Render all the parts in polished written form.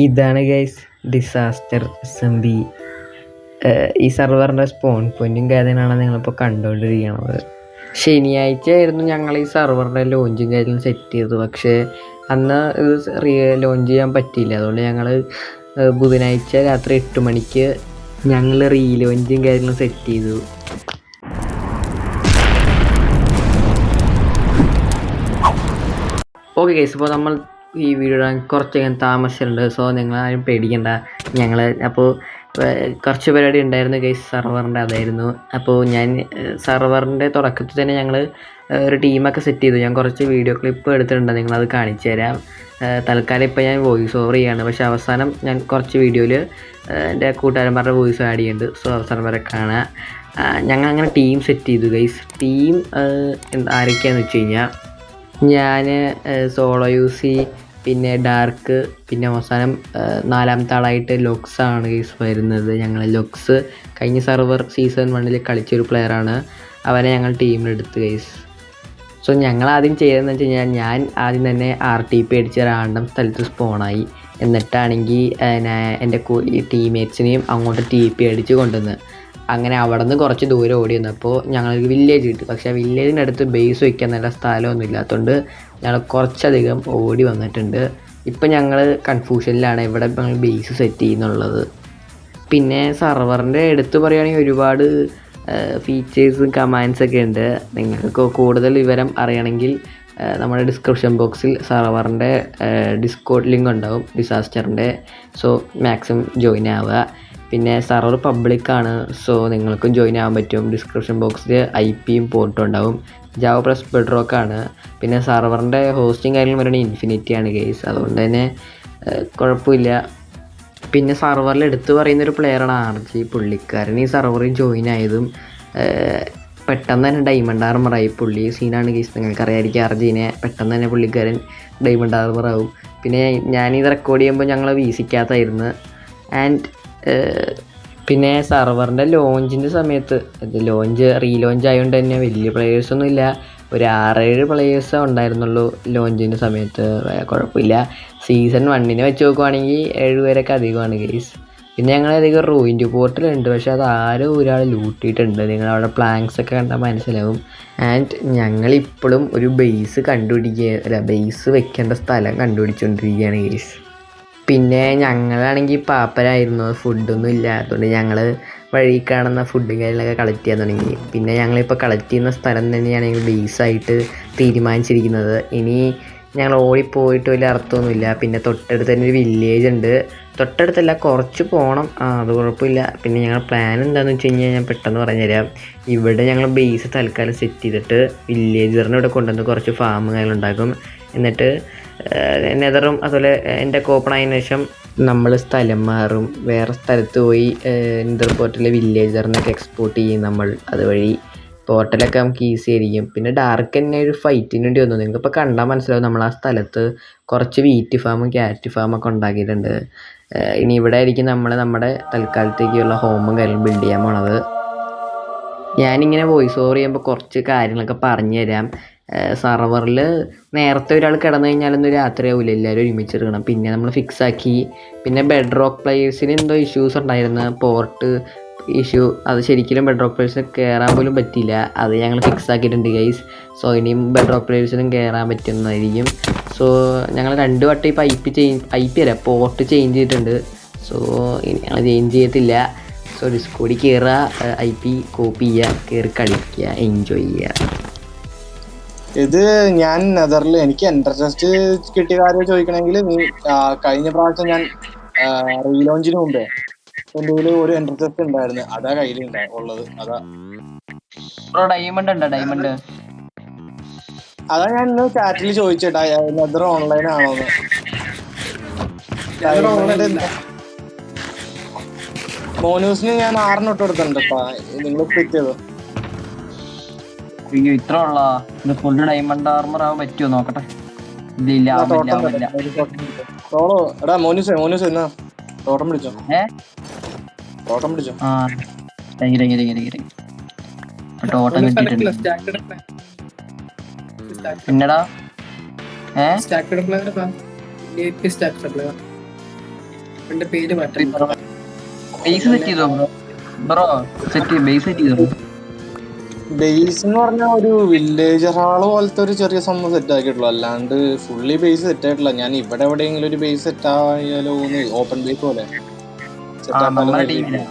ഇതാണ് guys disaster എസ്എംബി. ഈ സെർവറിൻ്റെ spawn പോയിൻറ്റും കാര്യങ്ങളാണ് നിങ്ങളിപ്പോൾ കണ്ടുകൊണ്ടിരിക്കുന്നത്. ശനിയാഴ്ച ആയിരുന്നു ഞങ്ങൾ ഈ സെർവറിൻ്റെ ലോഞ്ചും കാര്യങ്ങളും സെറ്റ് ചെയ്തത്. പക്ഷേ അന്ന് ഇത് ലോഞ്ച് ചെയ്യാൻ പറ്റിയില്ല. അതുകൊണ്ട് ഞങ്ങൾ ബുധനാഴ്ച രാത്രി 8 മണിക്ക് ഞങ്ങൾ ലോഞ്ചും കാര്യങ്ങളും സെറ്റ് ചെയ്തു. ഓക്കെ ഗൈസ്, ഇപ്പോൾ നമ്മൾ ഈ വീഡിയോ ഇടാൻ കുറച്ചധികം താമസിച്ചിട്ടുണ്ട്. സോ നിങ്ങളാരും പേടിക്കണ്ട. ഞങ്ങൾ അപ്പോൾ കുറച്ച് പരിപാടി ഉണ്ടായിരുന്നു ഗൈസ് സെർവറിൻ്റെ, അതായിരുന്നു. അപ്പോൾ ഞാൻ സെർവറിൻ്റെ തുടക്കത്തിൽ തന്നെ ഞങ്ങൾ ഒരു ടീമൊക്കെ സെറ്റ് ചെയ്തു. ഞാൻ കുറച്ച് വീഡിയോ ക്ലിപ്പ് എടുത്തിട്ടുണ്ട്, നിങ്ങളത് കാണിച്ചു തരാം. തൽക്കാലം ഇപ്പോൾ ഞാൻ വോയിസ് ഓവർ ചെയ്യാണ്. പക്ഷേ അവസാനം ഞാൻ കുറച്ച് വീഡിയോയിൽ എൻ്റെ കൂട്ടുകാരന്മാരുടെ വോയിസ് ആഡ് ചെയ്യുന്നുണ്ട്. സോ അവസാനം വരെ കാണാം. ഞങ്ങൾ അങ്ങനെ ടീം സെറ്റ് ചെയ്തു ഗൈസ്. ടീം ആരൊക്കെയാണെന്ന് വെച്ച് കഴിഞ്ഞാൽ ഞാൻ സോളോ യൂസി, പിന്നെ ഡാർക്ക്, പിന്നെ അവസാനം 4ാമത്തെ ആളായിട്ട് ലൊക്സാണ് ഗൈസ് വരുന്നത്. ഞങ്ങൾ ലൊക്സ് കഴിഞ്ഞ സെർവർ സീസൺ 1 കളിച്ചൊരു പ്ലെയറാണ്. അവനെ ഞങ്ങൾ ടീമിലെടുത്ത് ഗൈസ്. സോ ഞങ്ങൾ ആദ്യം ചെയ്തതെന്ന് വെച്ച് കഴിഞ്ഞാൽ ഞാൻ ആദ്യം തന്നെ RTP അടിച്ച് റാൻഡം സ്ഥലത്ത് സ്പോണായി. എന്നിട്ടാണെങ്കിൽ എൻ്റെ ടീംമേറ്റ്സിനെയും അങ്ങോട്ട് TP അടിച്ച് കൊണ്ടുവന്ന് അങ്ങനെ അവിടെ നിന്ന് കുറച്ച് ദൂരം ഓടി വന്നപ്പോൾ ഞങ്ങൾക്ക് വില്ലേജ് കിട്ടി. പക്ഷേ ആ വില്ലേജിനടുത്ത് ബേസ് വയ്ക്കാൻ നല്ല സ്ഥലമൊന്നും ഇല്ലാത്തതുകൊണ്ട് ഞങ്ങൾ കുറച്ചധികം ഓടി വന്നിട്ടുണ്ട്. ഇപ്പം ഞങ്ങൾ കൺഫ്യൂഷനിലാണ് ഇവിടെ ഞങ്ങൾ ബേസ് സെറ്റ് ചെയ്യുന്നുള്ളത്. പിന്നെ സെർവറിൻ്റെ എടുത്ത് പറയുകയാണെങ്കിൽ ഒരുപാട് ഫീച്ചേഴ്സും കമാൻഡ്സൊക്കെ ഉണ്ട്. നിങ്ങൾക്ക് കൂടുതൽ വിവരം അറിയണമെങ്കിൽ നമ്മുടെ ഡിസ്ക്രിപ്ഷൻ ബോക്സിൽ സെർവറിൻ്റെ ഡിസ്കോഡ് ലിങ്ക് ഉണ്ടാവും ഡിസാസ്റ്ററിൻ്റെ. സോ മാക്സിമം ജോയിൻ ആവുക. പിന്നെ സെർവർ പബ്ലിക്കാണ്, സോ നിങ്ങൾക്കും ജോയിൻ ആവാൻ പറ്റും. ഡിസ്ക്രിപ്ഷൻ ബോക്സിൽ IP പോർട്ടും ഉണ്ടാവും. ജാവ പ്ലസ് ബെഡ്റോക്കാണ്. പിന്നെ സെർവറിൻ്റെ ഹോസ്റ്റിംഗ് കാര്യങ്ങൾ പറയുന്നത് ഇൻഫിനിറ്റിയാണ് ഗെയ്സ്, അതുകൊണ്ട് തന്നെ കുഴപ്പമില്ല. പിന്നെ സെർവറിൽ എടുത്ത് പറയുന്നൊരു പ്ലെയറാണ് RG. പുള്ളിക്കാരൻ ഈ സെർവറിൽ ജോയിൻ ആയതും പെട്ടെന്ന് തന്നെ ഡയമണ്ട് ആർമറായി. പുള്ളി സീനാണ് ഗെയ്സ്, നിങ്ങൾക്കറിയാമായിരിക്കും RGനെ. പെട്ടെന്ന് തന്നെ പുള്ളിക്കാരൻ ഡയമണ്ട് ആർമറാവും. പിന്നെ ഞാനിത് റെക്കോർഡ് ചെയ്യുമ്പോൾ ഞങ്ങൾ വീസിക്കാത്തായിരുന്നു. ആൻഡ് പിന്നെ സെർവറിൻ്റെ ലോഞ്ചിൻ്റെ സമയത്ത് റീലോഞ്ച് ആയതുകൊണ്ട് തന്നെ വലിയ പ്ലെയേഴ്സൊന്നും ഇല്ല. ഒരു 6-7 പ്ലെയേഴ്സേ ഉണ്ടായിരുന്നുള്ളൂ ലോഞ്ചിൻ്റെ സമയത്ത്. കുഴപ്പമില്ല. സീസൺ 1 വെച്ച് നോക്കുവാണെങ്കിൽ 7 പേരൊക്കെ അധികമാണ് ഗെയ്സ്. പിന്നെ ഞങ്ങളധികം റൂയിൻ്റ് പോർട്ടലുണ്ട്, പക്ഷേ അത് ആരോ ഒരാൾ ലൂട്ടിയിട്ടുണ്ട്. നിങ്ങളവിടെ പ്ലാങ്ക്സൊക്കെ കണ്ടാൽ മനസ്സിലാവും. ആൻഡ് ഞങ്ങളിപ്പോഴും ഒരു ബേസ് വെക്കേണ്ട സ്ഥലം കണ്ടുപിടിച്ചുകൊണ്ടിരിക്കുകയാണ് ഗെയ്സ്. പിന്നെ ഞങ്ങളാണെങ്കിൽ പാപ്പരായിരുന്നു, ഫുഡൊന്നും ഇല്ല. അതുകൊണ്ട് ഞങ്ങൾ വഴി കാണുന്ന ഫുഡും കാര്യങ്ങളൊക്കെ കളക്ട് ചെയ്യാൻ തുടങ്ങി. പിന്നെ ഞങ്ങളിപ്പോൾ കളക്ട് ചെയ്യുന്ന സ്ഥലം തന്നെയാണ് ഞങ്ങൾ ബേസായിട്ട് തീരുമാനിച്ചിരിക്കുന്നത്. ഇനി ഞങ്ങൾ ഓടിപ്പോയിട്ട് വലിയ അർത്ഥമൊന്നുമില്ല. പിന്നെ തൊട്ടടുത്ത് തന്നെ ഒരു വില്ലേജ് ഉണ്ട്. തൊട്ടടുത്തല്ല, കുറച്ച് പോകണം. അത് കുഴപ്പമില്ല. പിന്നെ ഞങ്ങൾ പ്ലാൻ എന്താണെന്ന് വെച്ച് കഴിഞ്ഞാൽ ഞാൻ പെട്ടെന്ന് പറഞ്ഞുതരാം. ഇവിടെ ഞങ്ങൾ ബേസ് തൽക്കാലം സെറ്റ് ചെയ്തിട്ട് വില്ലേജറിനെ ഇവിടെ കൊണ്ടുവന്ന് കുറച്ച് ഫാം കാര്യങ്ങളുണ്ടാക്കും. എന്നിട്ട് നെതറും അതുപോലെ എൻ്റെ ഓപ്പണായതിനു ശേഷം നമ്മൾ സ്ഥലം മാറും. വേറെ സ്ഥലത്ത് പോയി നെതർ പോർട്ടലിലെ വില്ലേജറിനൊക്കെ എക്സ്പോർട്ട് ചെയ്യും നമ്മൾ. അതുവഴി പോർട്ടലൊക്കെ നമുക്ക് ഈസി ആയിരിക്കും. പിന്നെ ഡാർക്ക് തന്നെ ഒരു ഫൈറ്റിന് വേണ്ടി വന്നു. നിങ്ങൾക്കിപ്പോൾ കണ്ടാൽ മനസ്സിലാവും നമ്മൾ ആ സ്ഥലത്ത് കുറച്ച് വീറ്റ് ഫാമും ക്യാറ്റ് ഫാമൊക്കെ ഉണ്ടാക്കിയിട്ടുണ്ട്. ഇനി ഇവിടെ ആയിരിക്കും നമ്മുടെ തൽക്കാലത്തേക്കുള്ള ഹോമും കാര്യങ്ങളും ബിൽഡ് ചെയ്യാൻ പോണത്. ഞാനിങ്ങനെ വോയിസ് ഓവർ ചെയ്യുമ്പോൾ കുറച്ച് കാര്യങ്ങളൊക്കെ പറഞ്ഞു തരാം. സെർവറിൽ നേരത്തെ ഒരാൾ കിടന്നു കഴിഞ്ഞാലൊന്നും രാത്രിയാവില്ല, എല്ലാവരും ഒരുമിച്ചെടുക്കണം. പിന്നെ നമ്മൾ ഫിക്സാക്കി. പിന്നെ ബെഡ്റോക്ക് പ്ലേയേഴ്സിന് എന്തോ ഇഷ്യൂസ് ഉണ്ടായിരുന്നു, പോർട്ട് ഇഷ്യൂ. അത് ശരിക്കും ബെഡ്റോക്ക് പ്ലേയേഴ്സിന് കയറാൻ പോലും പറ്റിയില്ല. അത് ഞങ്ങൾ ഫിക്സ് ആക്കിയിട്ടുണ്ട് ഗൈസ്. സോ ഇനിയും ബെഡ്റോക്ക് പ്ലേയേഴ്സിനും കയറാൻ പറ്റുന്നതായിരിക്കും. സോ ഞങ്ങൾ 2 വട്ടം ഇപ്പോൾ പോർട്ട് ചേഞ്ച് ചെയ്തിട്ടുണ്ട്. സോ ഇനി ഞങ്ങൾ ചേഞ്ച് ചെയ്യത്തില്ല. സോ ഡിസ്കോഡിൽ കയറുക, IP കോപ്പി ചെയ്യുക, കയറി കളിക്കുക, എൻജോയ് ചെയ്യുക. ഇത് ഞാൻ നെതറിൽ എനിക്ക് എൻ്റർടെസ്റ്റ് കിട്ടിയ കാര്യം ചോദിക്കണമെങ്കിൽ കഴിഞ്ഞ പ്രാവശ്യം ഞാൻ റീലോഞ്ചിന് മുമ്പേ എൻ്റെ കയ്യിൽ ഒരു എൻ്റർടെസ്റ്റ് ഉണ്ടായിരുന്നു. അതാ ഉള്ളത്. അതാ ഞാൻ ഇന്ന് ചാറ്റിൽ ചോദിച്ചേട്ടാ, നെതർ ഓൺലൈൻ ആണോന്ന്. മോനൂസിന് ഞാൻ 6 ഇട്ട് കൊടുത്തിട്ടുണ്ട് കേട്ടോ. നിങ്ങൾ ക്ലിക്ക് ചെയ്തോ. ഇത്ര ഉള്ള ഫുൾ ഡയമണ്ട് ആർമർ ആവാൻ പറ്റുമോ നോക്കട്ടെ. എടാ മോനൂസ് എന്നാ തോട്ടം പിടിച്ചോ. പിന്നെടാ എന്റെ പേര് മാറ്റം ബേസ് സെറ്റ് ചെയ്തോ ബ്രോ ബേസ് സെറ്റ് ചെയ്തോ? ബേസ് എന്ന് പറഞ്ഞാൽ ഒരു വില്ലേജ് ഹാള് പോലത്തെ ഒരു ചെറിയ സംഭവം സെറ്റ് ആക്കിയിട്ടുള്ളൂ, അല്ലാണ്ട് ഫുള്ളി ബേസ് സെറ്റ് ആയിട്ടില്ല. ഞാൻ ഇവിടെ എവിടെയെങ്കിലും ഒരു ബേസ് സെറ്റ് ആയാലോ എന്ന്, ഓപ്പൺ ബേസ് പോലെ സെറ്റ് ആക്കാലോ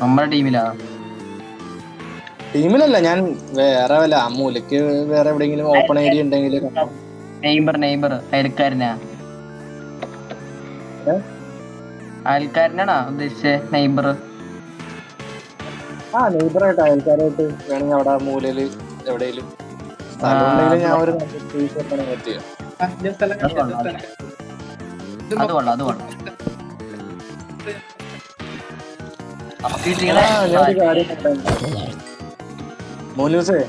നമ്മുടെ ടീമിലാ ടീമിലല്ല, ഞാൻ വേറെ വല്ല ആ മൂലക്ക് വേറെ എവിടെയെങ്കിലും ഓപ്പൺ ഏരിയ ഉണ്ടെങ്കിൽ നെയ്ബർ അയൽക്കാരനാ അയൽക്കാരനാണോ ഉദ്ദേശിച്ചത്? നെയ്ബർ ആ നെയ്ബറായിട്ട് അയൽക്കാരായിട്ട് വേണമെങ്കിൽ അവിടെ മൂലയില് എവിടെയെങ്കിലും സ്ഥലം ഉണ്ടെങ്കിൽ ഞാൻ ഒരു സ്പേസ് വെക്കണം പറ്റിയ. അത് കൊള്ളാം അത് കൊള്ളാം. ഞാനൊരു കാര്യം മോനൂസേ,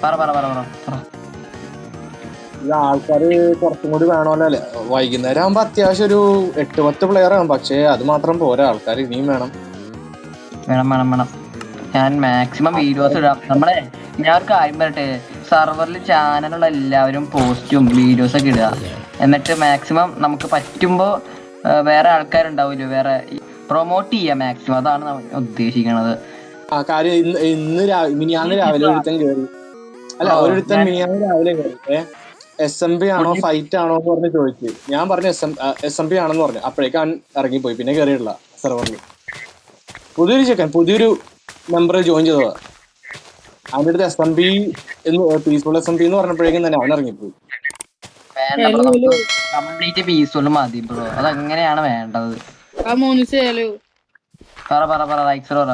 പറ പറ പറ പറ ഇത് ആൾക്കാര് കുറച്ചും കൂടി വേണമല്ലോ അല്ലേ? വൈകുന്നേരം ആകുമ്പോ അത്യാവശ്യം ഒരു 8-10 പ്ലെയർ ആകും, പക്ഷെ അത് മാത്രം പോരാ, ആൾക്കാർ ഇനിയും വേണം. വേണം വേണം വേണം. ഞാൻ മാക്സിമം വീഡിയോസ് ഇടാം. നമ്മളെ ഞാൻ ഒരു കാര്യം പറയട്ടെ, സെർവറിൽ ചാനലുള്ള എല്ലാവരും പോസ്റ്റും വീഡിയോസ് ഒക്കെ ഇടുക. എന്നിട്ട് മാക്സിമം നമുക്ക് പറ്റുമ്പോൾ വേറെ ആൾക്കാരുണ്ടാവില്ലോ, വേറെ പ്രൊമോട്ട് ചെയ്യുക മാക്സിമം. അതാണ് നമ്മൾ ഉദ്ദേശിക്കുന്നത്. ആ കാര്യം മിനിയാന്ന് രാവിലെ ഒരുത്തൻ കയറി, അല്ല ഒരുത്തൻ മിനിയാന്ന് രാവിലെ കയറി SMB ആണോ ഫൈറ്റ് ആണോ എന്ന് പറഞ്ഞ് ചോദിച്ചു. ഞാൻ പറഞ്ഞു SMB ആണെന്ന് പറഞ്ഞു. അപ്പോഴേക്കും അവൻ ഇറങ്ങിപ്പോയി, പിന്നെ കയറിയിട്ടില്ല സെർവറിൽ. പുതിയൊരു ചെക്കൻ, പുതിയൊരു മെമ്പർ ജോയിൻ ചെയ്തതാ. അവൻ്റെ അടുത്ത് SMB എന്ന് പീസ്ഫുൾ SMB എന്ന് പറഞ്ഞപ്പോഴേക്കും തന്നെ അവൻ ഇറങ്ങിപ്പോയി. കംപ്ലീറ്റ് പീസ്ഫുൾ മതി ബ്രോ, അതെങ്ങനെയാണ് വേണ്ടത്? പറ പറ പറ റൈക്സർ പറ.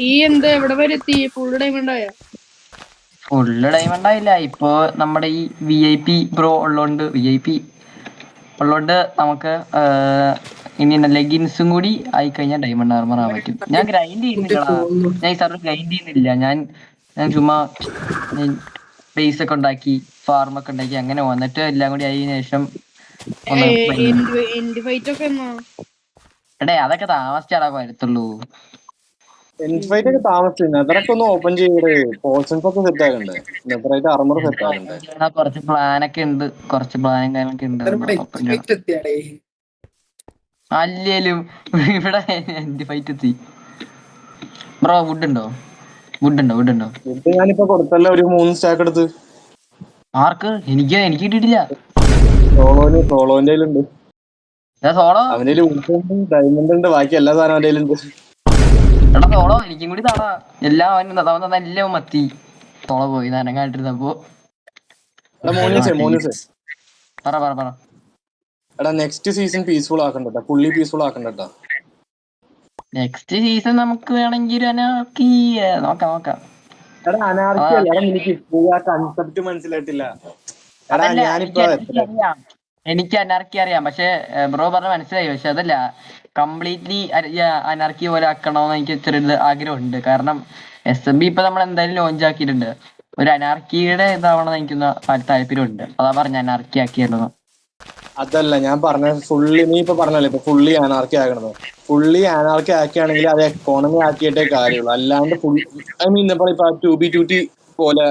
ഈ എന്താ എവിടെ വരെ എത്തി? ഫുള്ള് ഡയമണ്ട് ആയ? ഫുള്ള് ഡയമണ്ട് ആയില്ല. ഇപ്പൊ നമ്മുടെ ഈ VIP ബ്രോ ഉള്ളോണ്ട്, VIP ഉള്ളോണ്ട് നമുക്ക് ഇനി ലെഗിൻസും കൂടി ആയി കഴിഞ്ഞാൽ ഡയമണ്ട് ആർമർ ആവാൻ പറ്റും. ഞാൻ ഗ്രൈൻഡ് ചെയ്യുന്നില്ലടാ, ഞാൻ ഈ സർവർ ഗ്രൈൻഡ് ചെയ്യുന്നില്ല. ഞാൻ ചുമ്മാ ബേസ് ഒക്കെ ഉണ്ടാക്കി ഫാർമൊക്കെ ഉണ്ടാക്കി അങ്ങനെ വന്നിട്ട് എല്ലാം കൂടി ആയതിനു ശേഷം എടേ അതൊക്കെ താമസിച്ചാടാ വരത്തുള്ളൂ. എൻഫൈറ്റ് ഒക്കെ താമസിച്ചു. നെതറൊക്കെ ഒന്ന് ഓപ്പൺ ചെയ്യേ, പോർഷൻസ് ഒക്കെ സെറ്റ് ആക്കണ്ടേ, നെതറായിട്ട് ആർമർ സെറ്റ് ആക്കണ്ടേ. കുറച്ച് പ്ലാനൊക്കെ ഉണ്ട്, കുറച്ച് പ്ലാനും കാര്യങ്ങളൊക്കെ ഉണ്ട്. അല്ലേലും ഇവിടെ എന്റെ ഫൈറ്റ് എത്തി ബ്രോ. വുഡ് ഉണ്ടോ? ഇത് ഞാനിപ്പോ കൊടുത്തല്ലോ ഒരു 3 സ്റ്റാക്ക് എടുത്ത്. ആർക്ക്? എനിക്ക് കിട്ടിയിട്ടില്ല. സോളോന്റെ കയ്യിലുണ്ട്. സോളോ അവന്റെ ഡയമണ്ട് ഉണ്ട്, ബാക്കി എല്ലാ സാധനം അവന്റെ കയ്യിലുണ്ട്. എടാ സോളോ എനിക്കും കൂടി താടാ. എല്ലാം അവൻ എല്ലാം മത്തി. സോളോ പോയി നനങ്ങാട്ടിരുന്നപ്പോ. പറ പറ പറ. എടാ നെക്സ്റ്റ് സീസൺ പീസ്ഫുൾ ആക്കണ്ട, ഫുള്ളി പീസ്ഫുൾ ആക്കണ്ട. നെക്സ്റ്റ് സീസൺ നമുക്ക് വേണമെങ്കിൽ അനാർക്കി നോക്കാം. എടാ അനാർക്കി അല്ല, എടാ എനിക്ക് ആ കൺസെപ്റ്റ് മനസ്സിലായിട്ടില്ല. എടാ ഞാനിപ്പോ എനിക്ക് അനാർക്കി അറിയാം, പക്ഷെ ബ്രോ പറഞ്ഞ മനസ്സിലായി. പക്ഷെ അതല്ല കംപ്ലീറ്റ്ലി അനാർക്കി പോലെ ആക്കണമെന്ന് എനിക്ക് ചെറിയ ആഗ്രഹമുണ്ട്. കാരണം SMB ഇപ്പൊ നമ്മൾ എന്തായാലും ലോഞ്ച് ആക്കിയിട്ടുണ്ട്. ഒരു അനാർക്കിയുടെ ഇതാവണമെന്ന് എനിക്കൊന്ന് താല്പര്യമുണ്ട്. അതാ പറഞ്ഞ അനാർക്കി ആക്കിയല്ലോ. അതല്ല ഞാൻ പറഞ്ഞ, ഫുള്ളി നീ ഇപ്പൊ പറഞ്ഞല്ലോ ഇപ്പൊ ഫുള്ളി അനാർക്കി ആക്കണത്. ഫുള്ളി അനാർക്കി ആക്കിയാണെങ്കിൽ അത് എക്കോണമി ആക്കിയിട്ടേ കാര്യമുള്ളൂ, അല്ലാണ്ട് ഫുൾ ഇപ്പൊ 2B2T പോലെ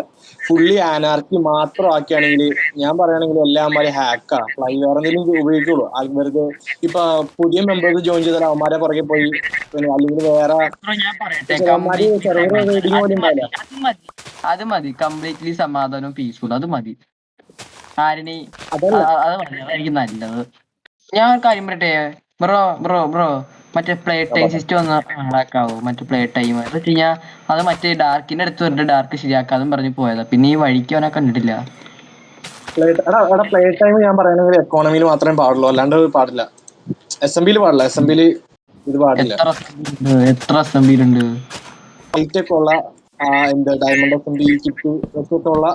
ഫുള്ളി അനാർക്കി മാത്രം ആക്കിയാണെങ്കിൽ ഞാൻ പറയുകയാണെങ്കിൽ എല്ലാമാരും ഹാക്കാ ഫ്ലൈ വേറെ എന്തെങ്കിലും ഉപയോഗിക്കുള്ളൂ. വെറുതെ ഇപ്പൊ പുതിയ മെമ്പേഴ്സ് ജോയിൻ ചെയ്താൽ അവന്മാരെ പുറകെ പോയി, പിന്നെ അല്ലെങ്കിൽ വേറെ അത് മതി. കംപ്ലീറ്റ്ലി സമാധാനവും പീസ്ഫുൾ അത് മതി. ആരണി അത് മതി, അതായിരിക്കും നല്ലത്. ഞാൻ കാര്യം പറയട്ടെ ബ്രോ, മറ്റേ പ്ലേ ടൈം സിസ്റ്റം ഒന്ന് ഉണ്ടാക്കാവോ? മറ്റേ പ്ലേ ടൈം എന്ന് വെച്ച് കഴിഞ്ഞാൽ അത് മറ്റേ ഡാർക്കിന്റെ അടുത്ത് വന്നിട്ട് ഡാർക്ക് ശരിയാക്കാതും പറഞ്ഞ് പോയതാ. പിന്നെ ഈ വഴിക്ക് അവനെ കണ്ടിട്ടില്ല. പ്ലേ ടൈം ഞാൻ പറയുകയാണെങ്കിൽ എക്കോണമിയിൽ മാത്രമേ പാടുള്ളൂ, അല്ലാണ്ട് പാടില്ല. SMBയിൽ പാടില്ല. SMBയിൽ ഇത് പാടില്ല. എത്ര SMB ഉണ്ട്? ഹൈറ്റൊക്കെ ഉള്ള എന്താ ഡയമണ്ട് SMB കിറ്റ് ഒക്കെ ഉള്ള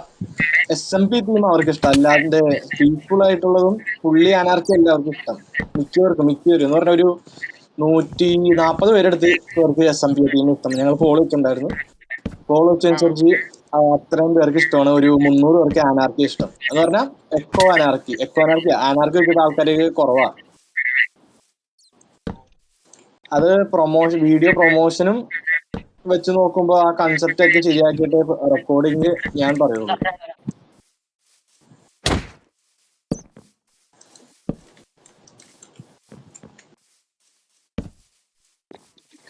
SMB തീം അവർക്ക് ഇഷ്ടം, അല്ലാണ്ട് പീസ്ഫുൾ ആയിട്ടുള്ളതും ഫുള്ളി അനാർക്കി എല്ലാവർക്കും ഇഷ്ടം. മിക്കവരും എന്ന് പറഞ്ഞ ഒരു 140 പേരെടുത്ത് പേർക്ക് SMB തീം ഇഷ്ടം. ഞങ്ങൾ ഫോളോ വെച്ചിട്ടുണ്ടായിരുന്നു. ഫോളോ വെച്ചനുസരിച്ച് അത്രയും പേർക്ക് ഇഷ്ടമാണ്. ഒരു 300 പേർക്ക് അനാർക്കി ഇഷ്ടം എന്ന് പറഞ്ഞാൽ എക്കോ അനാർക്കി വെച്ചിട്ട് ആൾക്കാർക്ക് കുറവാ. അത് വീഡിയോ പ്രൊമോഷനും വെച്ച് നോക്കുമ്പോ ആ കൺസെപ്റ്റ് ഒക്കെ ശരിയാക്കിയിട്ട് റെക്കോർഡിങ് ഞാൻ പറയുള്ളൂ.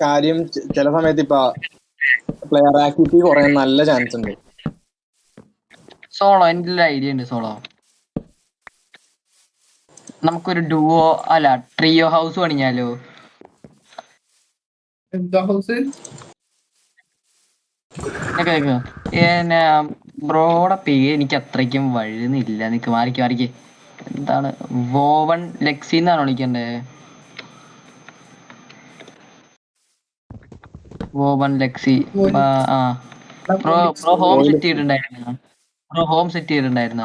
കാര്യം ചില സമയത്ത് ഇപ്പൊ പ്ലെയർ ആക്ടിവിറ്റി കുറയാൻ നല്ല ചാൻസ് ഉണ്ട്. സോളോ എൻ്റെ ഒരു ഐഡിയ ഉണ്ട്. സോളോ നമുക്കൊരു ഡുവോ അല്ല ട്രിയോ ഹൗസ് പണിഞ്ഞാലോ? ബ്രോയുടെ പേര് എനിക്ക് അത്രയ്ക്കും വഴുന്നില്ല. നിക്ക് മാറിക്ക്. എന്താണ് വോവൺ ലെക്സി എന്നാണ് വിളിക്കണ്ടേ? വോവൺ ലെക്സി. ആ ബ്രോ ഹോം സെറ്റ് ചെയ്തിട്ടുണ്ടായിരുന്ന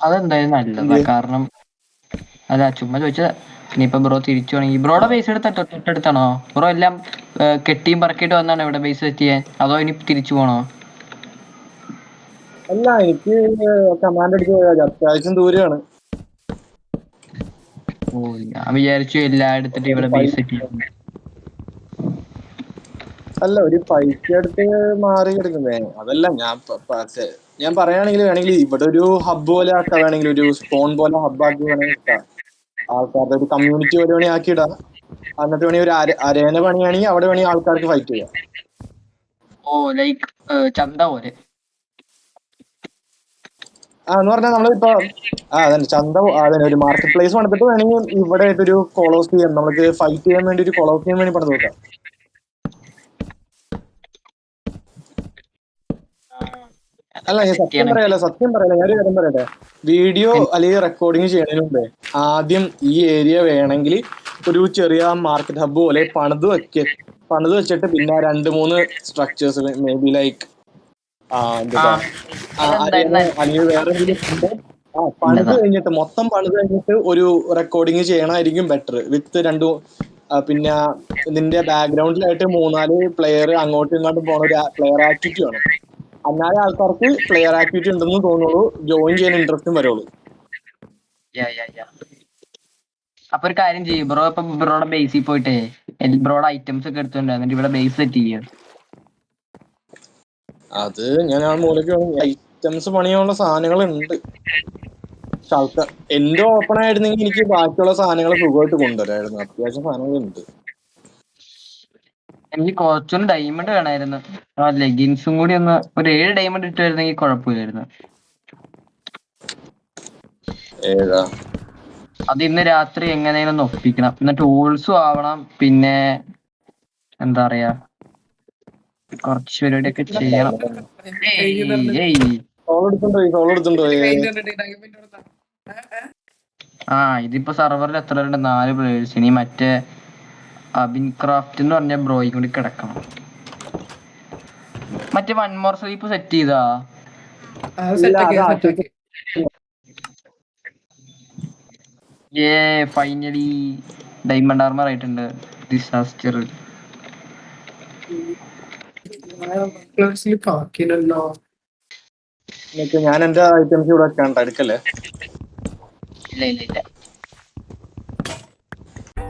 അതെന്തായാലും നല്ലതാ. കാരണം അല്ല ചുമ്മാ ചോദിച്ചതാ. ഇനിയിപ്പൊ ബ്രോ തിരിച്ചു വേണമെങ്കിൽ ബ്രോയുടെ ബേസ് തൊട്ടടുത്താണോ? ബ്രോ എല്ലാം കെട്ടിയും പറക്കിയിട്ട് വന്നാണോ ഇവിടെ ബേസ് സെറ്റ് ചെയ്യാൻ, അതോ ഇനി തിരിച്ചു പോണോ? അല്ല, എനിക്ക് കമാൻഡ് അടിച്ച് പോയാൽ അത്യാവശ്യം ദൂരെയാണ്. ഓ ഞാൻ വിചാരിച്ചു എല്ലാം എടുത്തിട്ട് ഇവിടെ ബേസ് സെറ്റ് ചെയ്യാൻ. അല്ല, ഒരു പൈസ എടുത്ത് മാറി കിടക്കുന്നേ അതല്ല. ഞാൻ പറയുകയാണെങ്കിൽ വേണമെങ്കിൽ ഇവിടെ ഒരു ഹബ്ബ് പോലെ ആക്കാം, വേണമെങ്കിൽ ഒരു സ്പോൺ പോലെ ഹബ്ബ് ആക്കി വേണമെങ്കിൽ ഇട്ടാം. ആൾക്കാരുടെ ഒരു കമ്മ്യൂണിറ്റി പോലെ വേണമെങ്കിൽ ആക്കി ഇടാം. എന്നിട്ട് വേണമെങ്കിൽ ഒരു അരേന പണിയാണെങ്കിൽ അവിടെ വേണമെങ്കിൽ ആൾക്കാർക്ക് ഫൈറ്റ് ചെയ്യാം. ഓ ലൈക്ക് ചന്ത പോലെ. എന്ന് പറഞ്ഞാൽ നമ്മളിപ്പോ അതന്നെ ചന്ത, അതന്നെ ഒരു മാർക്കറ്റ് പ്ലേസ് പണിതിട്ട് വേണമെങ്കിൽ ഇവിടെ ഒരു കൊളോസ് ചെയ്യാൻ, നമുക്ക് ഫൈറ്റ് ചെയ്യാൻ വേണ്ടി ഒരു കൊളോസ് ചെയ്യാൻ വേണ്ടി പണിത് നോക്കാം. അല്ല, ഞാൻ സത്യം പറയാലോ, ഞാനൊരു കാര്യം പറയട്ടെ. വീഡിയോ അല്ലെങ്കിൽ റെക്കോർഡിങ് ചെയ്യണതിന് മുമ്പേ ആദ്യം ഈ ഏരിയ വേണമെങ്കിൽ ഒരു ചെറിയ മാർക്കറ്റ് ഹബ്ബ് പോലെ പണിത് വെച്ചിട്ട് പിന്നെ 2-3 സ്ട്രക്ചേഴ്സ് മേ ബി ലൈക്ക് അല്ലെങ്കിൽ വേറെ എന്തെങ്കിലും പണിത് കഴിഞ്ഞിട്ട് മൊത്തം പണിത് കഴിഞ്ഞിട്ട് ഒരു റെക്കോർഡിങ് ചെയ്യണമായിരിക്കും ബെറ്റർ. വിത്ത് പിന്നെ ഇതിന്റെ ബാക്ക്ഗ്രൗണ്ടിലായിട്ട് 3-4 പ്ലെയർ അങ്ങോട്ടും ഇങ്ങോട്ടും പോണ ഒരു പ്ലെയർ ആക്ടിവിറ്റി വേണം. എന്നാലേ ആൾക്കാർക്ക് പ്ലെയർ ആക്ടിവിറ്റി ഉണ്ടെന്ന് തോന്നുള്ളൂ, ജോയിൻ ചെയ്യാൻ ഇൻട്രസ്റ്റും വരുള്ളൂ. അപ്പൊ ഒരു കാര്യം ചെയ്യും ബ്രോ, ഇപ്പൊ ബ്രോയുടെ ബേസിൽ പോയിട്ടേ ബ്രോയുടെ ഐറ്റംസ് ഒക്കെ എടുത്തോണ്ട് എന്നിട്ട് ഇവിടെ ബേസ് സെറ്റ് ചെയ്യാം. അത് ഞാൻ ആ മൂലക്ക് ഐറ്റംസ് പണിയാനുള്ള സാധനങ്ങൾ ഉണ്ട്. എന്റെ ഓപ്പൺ ആയിരുന്നെങ്കിൽ എനിക്ക് ബാക്കിയുള്ള സാധനങ്ങൾ സുഖമായിട്ട് കൊണ്ടുവരായിരുന്നു. അത്യാവശ്യം സാധനങ്ങളുണ്ട്. എനിക്ക് കുറച്ചൊന്ന് ഡയമണ്ട് വേണമായിരുന്നു. ആ ലെഗിൻസും കൂടി ഒന്ന് ഒരു 7 ഡയമണ്ട് ഇട്ടായിരുന്നെങ്കിൽ കുഴപ്പമില്ലായിരുന്നു. അത് ഇന്ന് രാത്രി എങ്ങനെയും ഒന്ന് ഒപ്പിക്കണം. എന്നിട്ട് ടൂൾസും ആവണം. പിന്നെ എന്താ പറയാ, കുറച്ച് പരിപാടിയൊക്കെ ചെയ്യണം. ഇതിപ്പോ സെർവറിൽ എത്ര ഉണ്ട്? 4 പ്ലേയേഴ്സ്. ഇനി മറ്റേ അബിൻ ക്രാഫ്റ്റ് എന്ന് പറഞ്ഞ ബ്രോയും കൂടി കിടക്കണം. മറ്റേ 1 മോർ സ്ലീപ്പ് സെറ്റ് ചെയ്താ? ഫൈനലി ഡയമണ്ട് ആർമർ ആയിട്ടുണ്ട്. ഡിസാസ്റ്റർ. ഞാൻ എന്റെ ഐറ്റംസ് ഇവിടെ വെക്കാണ്ട് എടുക്കല്ലേ. ഇല്ല.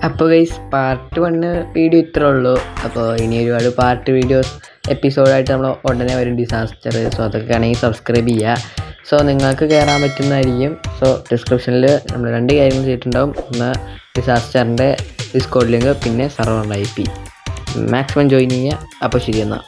അപ്പോൾ ഗൈസ് പാർട്ട് 1 വീഡിയോ ഇത്രേ ഉള്ളൂ. അപ്പോൾ ഇനി ഒരുപാട് പാർട്ട് വീഡിയോസ് എപ്പിസോഡായിട്ട് നമ്മൾ ഉടനെ വരും ഡിസാസ്റ്റർ. സോ അതൊക്കെ ആണെങ്കിൽ സബ്സ്ക്രൈബ് ചെയ്യുക. സോ നിങ്ങൾക്ക് കയറാൻ പറ്റുന്നതായിരിക്കും. സോ ഡിസ്ക്രിപ്ഷനിൽ നമ്മൾ 2 കാര്യങ്ങൾ ചെയ്തിട്ടുണ്ടാവും. ഒന്ന് ഡിസാസ്റ്ററിൻ്റെ ഡിസ്കോഡ് ലിങ്ക്, പിന്നെ സെർവറിൻ്റെ IP. മാക്സിമം ജോയിൻ ചെയ്യുക. അപ്പോൾ ശരി എന്നാൽ.